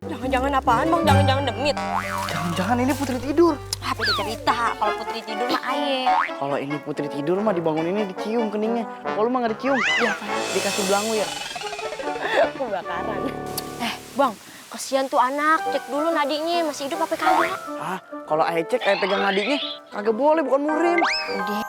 Jangan-jangan apaan bang? Jangan-jangan demit. Jangan-jangan ini Putri tidur. Ah, beda cerita. Kalau Putri tidur mah aye. Kalau ini Putri tidur mah dibangun ini dicium keningnya. Kalau mah nggak dicium, ya dikasih belangu ya. Kebakaran. Bang, kasihan tuh anak. Cek dulu nadinya masih hidup apa kagak? Ah, kalau ayah cek ayah pegang adiknya, kagak boleh, bukan murim. Udah.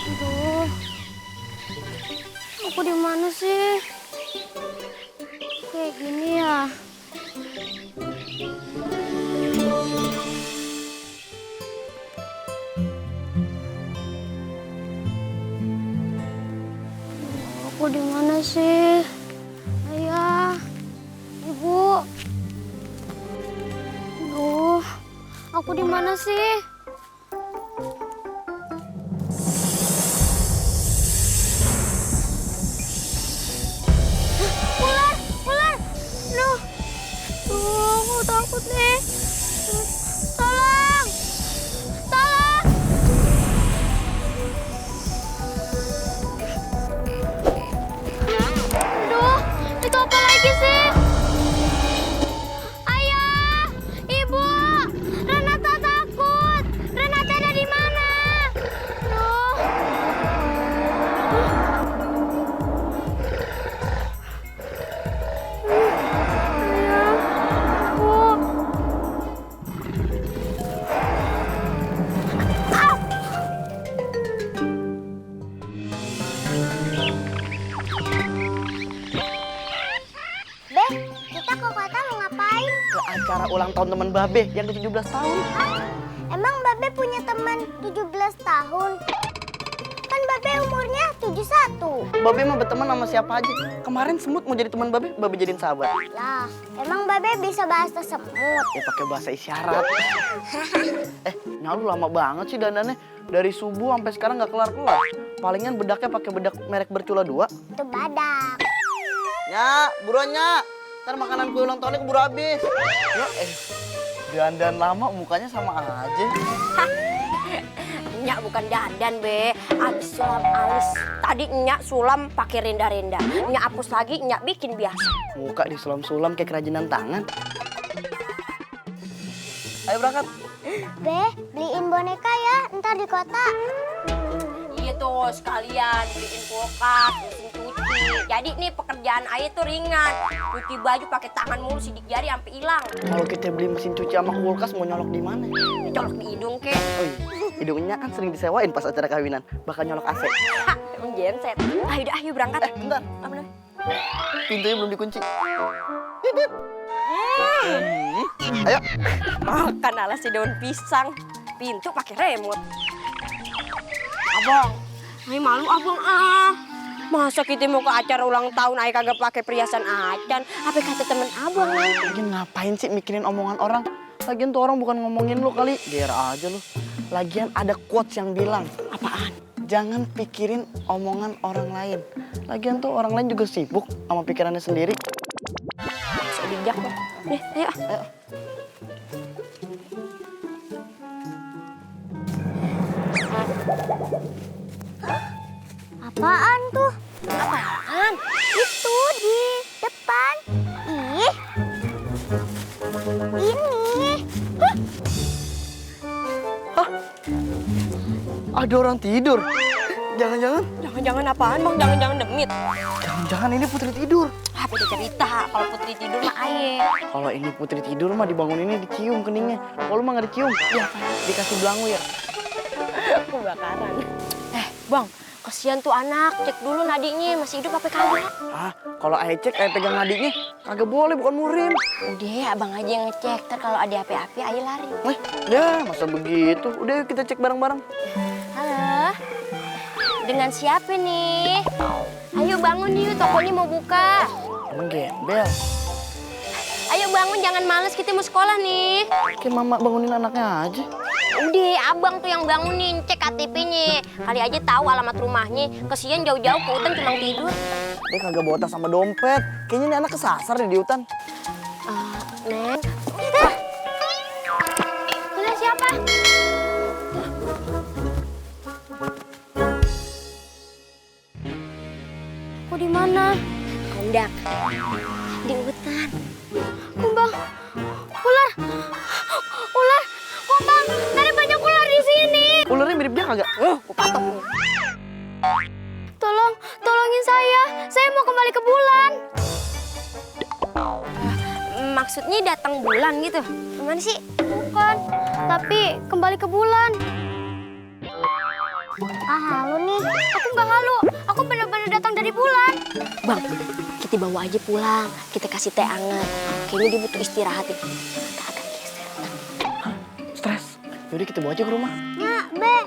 Aduh, aku di mana sih? Kayak gini ya. Aku di mana sih? Ayah, ibu. Aduh, aku di mana sih? Ular, ular. Duh, aku takut nih. Tolong, tolong. Aduh, itu apa lagi sih? Ayah, ibu, Renata takut. Renata ada di mana? Aduh. Ayah, ibu. Beh, kita ke kota mau ngapain? Ke acara ulang tahun teman Babe yang ke-17 tahun. Emang Babe punya teman 17 tahun? Kan Babe umurnya 71. Babe mah berteman sama siapa aja. Kemarin Semut mau jadi teman Babe, Babe jadiin sahabat. Lah, emang Babe bisa bahasa semut? Ya pakai bahasa isyarat. Nyalu lama banget sih dandannya. Dari subuh sampai sekarang nggak kelar-kelar. Palingan bedaknya pakai bedak merek Bercula 2. Itu badak. Nya, buruan Nya. Ntar makanan kue ulang tahunnya keburu habis. Ya, dandan lama mukanya sama aja. Nyak bukan dandan, Be. Abis sulam alis. Tadi Nyak sulam pakai renda-renda. Nyak hapus lagi, Nyak bikin biasa. Muka disulam-sulam kayak kerajinan tangan. Ayo berangkat. Beh, beliin boneka ya, ntar di kota. Iya tuh, sekalian beliin kulkas, mesin cuci. Jadi nih pekerjaan Ayah tuh ringan. Cuci baju pakai tangan mulu, sidik jari sampai hilang. Kalau kita beli mesin cuci sama kulkas mau nyolok di mana? Colok di hidung, kek. Oh iya, hidungnya kan sering disewain pas acara kawinan. Bakal nyolok AC. Hah, emang genset. Ayo berangkat. Bentar. Apa namanya? Pintunya belum dikunci. Bip. Ayo. Makan ala si daun pisang. Pintu pakai remote. Abang. Ay malu abang ah. Masa kita mau ke acara ulang tahun Ayah kagak pakai perhiasan acan? Apa kata temen abang nanti? Lagian ngapain sih mikirin omongan orang? Lagian tuh orang bukan ngomongin lu kali. Ger aja lu. Lagian ada quotes yang bilang. Apaan? Jangan pikirin omongan orang lain. Lagian tuh orang lain juga sibuk sama pikirannya sendiri. Bisa bijak loh. Nih, ayo. Ayo. Apaan tuh? Apaan? Itu di depan. Ih. Ini. Ada orang tidur. Jangan-jangan. Jangan-jangan apaan bang? Jangan-jangan demit. Jangan-jangan ini Putri tidur. Ah, beda cerita. Kalau Putri tidur mah aye. Kalau ini Putri tidur mah dibangun ini dicium keningnya. Kalau mah nggak dicium, ya dikasih belangu ya. Kebakaran. Bang, kasihan tuh anak. Cek dulu nadinya masih hidup apa kagak? Ah, kalau ayah cek ayah pegang adiknya, kagak boleh, bukan murim. Udah, abang aja yang ngecek. Ntar kalau ada api-api, Ayah lari. Ya masa begitu. Udah yuk kita cek bareng-bareng. Halo, dengan siapa nih? Ayo bangun yuk, tokonya mau buka. Emang gembel. Ayo bangun, jangan males, kita mau sekolah nih. Kayak mama bangunin anaknya aja. Udah, abang tuh yang bangunin, cek KTP-nya. Kali aja tahu alamat rumahnya. Kesian jauh-jauh ke hutan cuma tidur. Dia kagak bawa tas sama dompet. Kayaknya ini anak kesasar deh di hutan. Neng. Ini siapa? Aku di mana? Kondak. Di hutan. Kumbang. Ular. Ular. Kumbang. Dari banyak ular di sini. Ularnya mirip dia kagak? Aku patok nih. Tolongin saya. Saya mau kembali ke bulan. Maksudnya datang bulan gitu? Gimana sih? Bukan, tapi kembali ke bulan. Halu nih. Aku nggak halu. Aku benar-benar datang dari bulan. Bang, kita bawa aja pulang. Kita kasih teh hangat. Kayaknya dia butuh istirahat ya. Kagak geser. Stres. Yaudah kita bawa aja ke rumah. Ya, Be.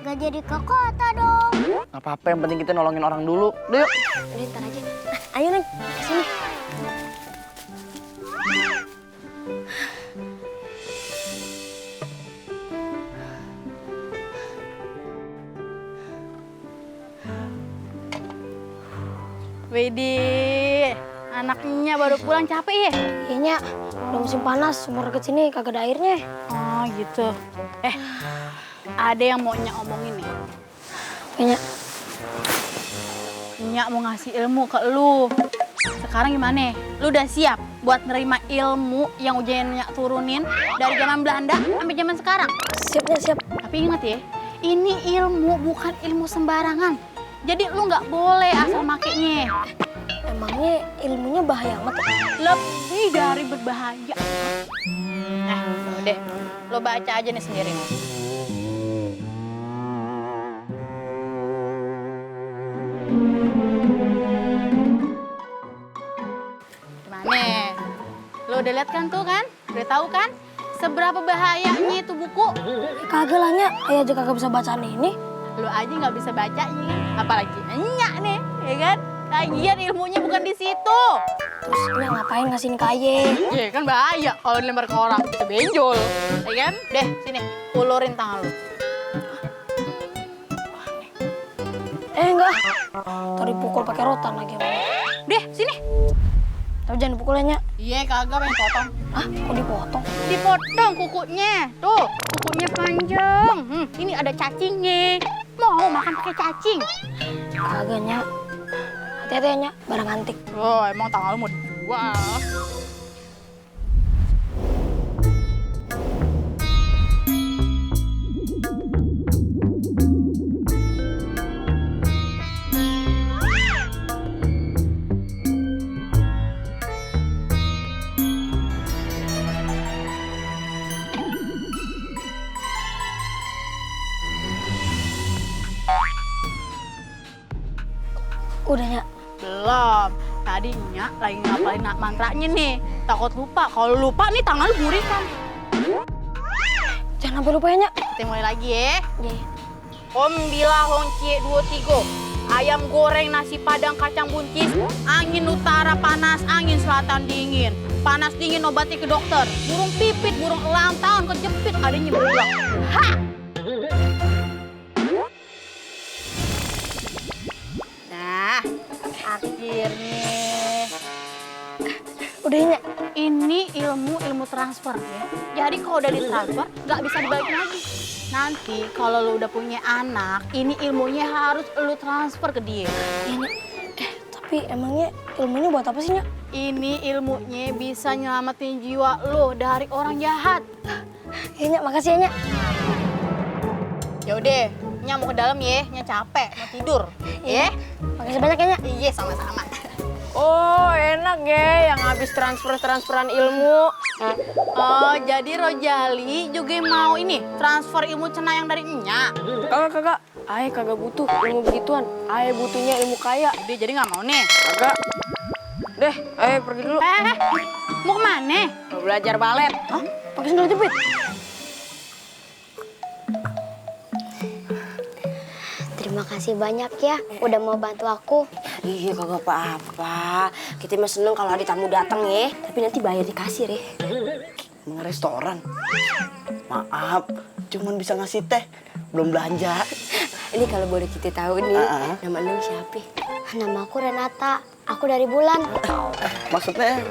Gak jadi ke kota dong. Gak apa-apa, yang penting kita nolongin orang dulu. Udah yuk. Udah ntar aja. Ayo Neng, sini. Widih, anaknya baru pulang capek ya? Kayaknya udah musim panas, sumur deket sini kagak ada airnya. Oh gitu. Ada yang mau Nyak omongin nih. Kayaknya Nyak mau ngasih ilmu ke lu. Sekarang gimana? Lu udah siap buat nerima ilmu yang ujian Nyak turunin dari zaman Belanda sampai zaman sekarang? siapnya siap. Tapi ingat ya, ini ilmu bukan ilmu sembarangan. Jadi lu nggak boleh asal makainya. Emangnya ilmunya bahaya amat ya? Lebih dari berbahaya. Nah, udah. Lo baca aja nih sendiri. Gimana? Lo udah lihat kan tuh kan? Udah tahu kan? Seberapa bahayanya itu buku? Kagak lah Nya, ayah aja kagak bisa bacaan ini. Lo aja nggak bisa bacanya, apalagi Nyak nih, ya kan? Lagian ilmunya bukan di situ. Terus Nya ngapain ngasihin ke ayah? Ya kan bahaya kalau dilempar ke orang, bisa benjol. Ya kan? Deh, sini, ulurin tangan lu. Enggak. Tadi pukul pakai rotan lagi. Deh, sini. Tapi jangan dipukulnya Nya. Iya, kagak pengen potong. Ah, kok dipotong? Dipotong kukunya. Tuh, kukunya panjang. Ini ada cacingnya. Mau makan pakai cacing? Kagak Nya. Hati-hati ya Nya, barang antik. Oh, emang tangan lu mau dijual? Udah Nya. Belum. Tadinya lagi ngapalin mantranya nih. Takut lupa. Kalau lupa nih tangan lu burikan. Jangan sampai lupa ya Nya. Kita mulai lagi ya. Iya. Om Bila Hong Cie 23. Ayam goreng nasi padang kacang buncis. Angin utara panas, angin selatan dingin. Panas dingin obatnya ke dokter. Burung pipit, burung elang tahun kejepit. Adanya berulang. Ha! Nah, akhirnya. Udah Nya. Ini ilmu transfer ya. Jadi kalau udah ditransfer, nggak bisa dibalikin lagi. Nanti kalau lu udah punya anak, ini ilmunya harus lu transfer ke dia. Iya Nya. Tapi emangnya ilmunya buat apa sih Nya? Ini ilmunya bisa nyelamatin jiwa lu dari orang jahat. Iya Nya, makasih ya Nya. Yaudah, Nya mau ke dalam ya, Nya capek, mau tidur. Ya? Makasih banyak ya Nya. Iya, sama-sama. Oh, enak ya yang habis transferan ilmu. Oh, jadi Rojali juga mau ini, transfer ilmu cenayang dari Nya. Kagak. Aye kagak butuh ilmu begituan. Aye butuhnya ilmu kaya. Dia jadi nggak mau nih. Kagak. Deh, ayo pergi dulu. Mau kemana? Mau belajar balet. Hah? Pakai sendal jepit? Terima kasih banyak ya udah mau bantu aku. Iya kagak apa-apa. Kita mah seneng kalau ada tamu datang ya. Tapi nanti bayar di kasir ya. Emang restoran? Maaf, cuman bisa ngasih teh, belum belanja. Ini kalau boleh kita tahu nih, nama Neng siapa? Nama aku Renata. Aku dari Bulan. Maksudnya,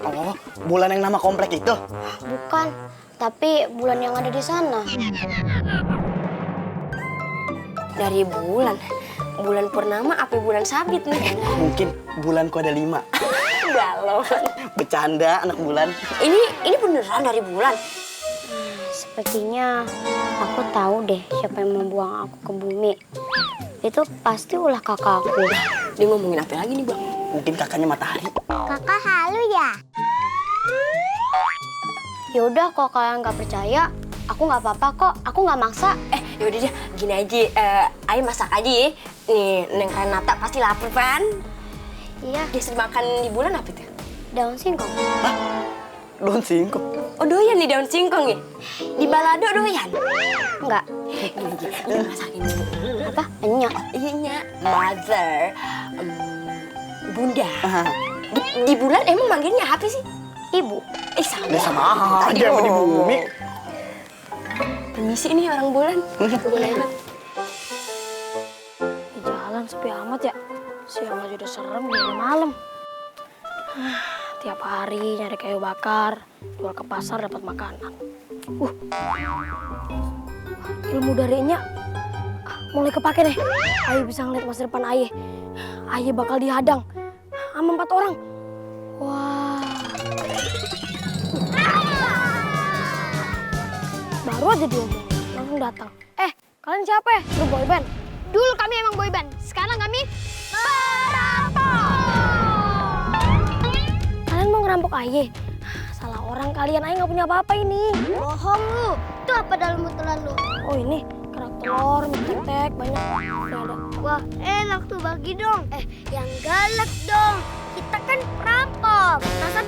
Bulan yang nama komplek itu? Bukan, tapi Bulan yang ada di sana. Dari Bulan. Bulan Purnama apa Bulan Sabit nih? Mungkin bulanku ada 5. Galon. Bercanda anak Bulan. Ini beneran dari Bulan? Sepertinya aku tahu deh siapa yang membuang aku ke bumi. Itu pasti ulah kakakku. Dia ngomongin apa lagi nih, Bang? Mungkin kakaknya Matahari. Kakak halu ya? Yaudah, kalau kalian nggak percaya, aku nggak apa-apa kok. Aku nggak maksa. Yaudah deh, gini aja. Ayo masak aja ya. Nih, Neng Renata pasti lapar kan? Iya, Dia sering makan di Bulan apa itu? daun singkong. Daun singkong. Oh, doyan nih daun singkong ya? Di balado doyan? Enggak. Udah masakin dulu. Apa? Enyak. Iya, Nya. Mother. Bunda. Di Bulan emang manggilnya apa sih? Ibu. Sama. Dia sama aja sama di bumi. Permisi nih orang Bulan. Di jalan sepi amat ya. Siang aja udah serem, gimana malam. Tiap hari nyari kayu bakar, jual ke pasar dapat makanan. Ilmu dari Nya mulai kepake nih. Aye bisa ngeliat masa depan Aye. Aye bakal dihadang sama 4 orang. Wah. Baru aja diomong, langsung datang. Kalian siapa ya? Lu boyband? Dulu kami emang boyband. Sekarang kami perampok. Kalian mau ngerampok Aye? Salah orang kalian, Aye nggak punya apa-apa ini. Bohong lu. Itu apa dalam botolan lu? Oh ini, kerak telur, mie tek-tek, banyak. Udah ada. Wah, enak tuh, bagi dong. Yang galak dong. Kita kan perampok. Masa